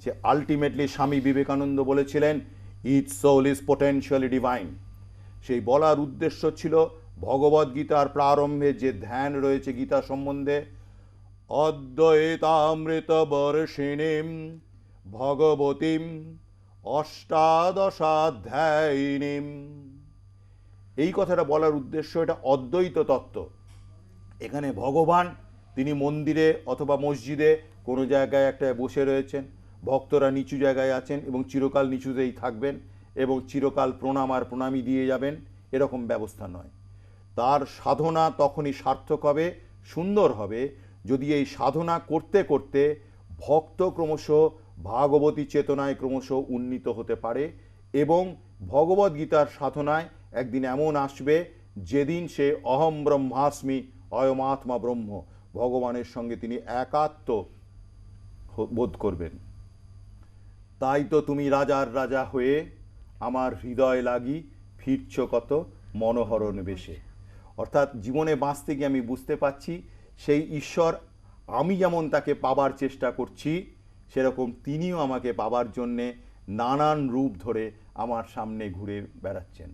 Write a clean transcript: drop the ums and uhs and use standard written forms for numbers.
যে আলটিমেটলি স্বামী বিবেকানন্দ বলেছিলেন each soul is potentially divine. সেই বলার উদ্দেশ্য ছিল ভগবদ্গীতার প্রারম্ভে যে ধ্যান রয়েছে গীতা সম্বন্ধে, অদ্বৈতামৃত বর্ষিণীম ভগবতীম অষ্টাদশাধ্যায়িনীম। এই কথাটা বলার উদ্দেশ্য এটা অদ্বৈত তত্ত্ব। এখানে ভগবান তিনি মন্দিরে অথবা মসজিদে কোনো জায়গায় একটা বসে রয়েছেন, ভক্তরা নিচু জায়গায় আছেন এবং চিরকাল নিচুতেই থাকবেন এবং চিরকাল প্রণাম আর প্রণামী দিয়ে যাবেন, এরকম ব্যবস্থা নয়। তার সাধনা তখনই সার্থক হবে, সুন্দর হবে, যদি এই সাধনা করতে করতে ভক্ত ক্রমশ ভাগবতী চেতনায় ক্রমশ উন্নীত হতে পারে এবং ভগবদ্গীতার সাধনায় একদিন এমন আসবে যেদিন সে অহম ব্রহ্মাস্মি অয়মাত্মা ব্রহ্ম, ভগবানের সঙ্গে তিনি একাত্ম বোধ করবেন। তাই তো তুমি রাজার রাজা হয়ে আমার হৃদয় লাগি ফিরছ কত মনোহরণ বেশে। অর্থাৎ জীবনে বাঁচতে গিয়ে আমি বুঝতে পারছি সেই ঈশ্বর আমি যেমন তাকে পাবার চেষ্টা করছি, সেরকম তিনিও আমাকে পাবার জন্যে নানান রূপ ধরে আমার সামনে ঘুরে বেড়াচ্ছেন।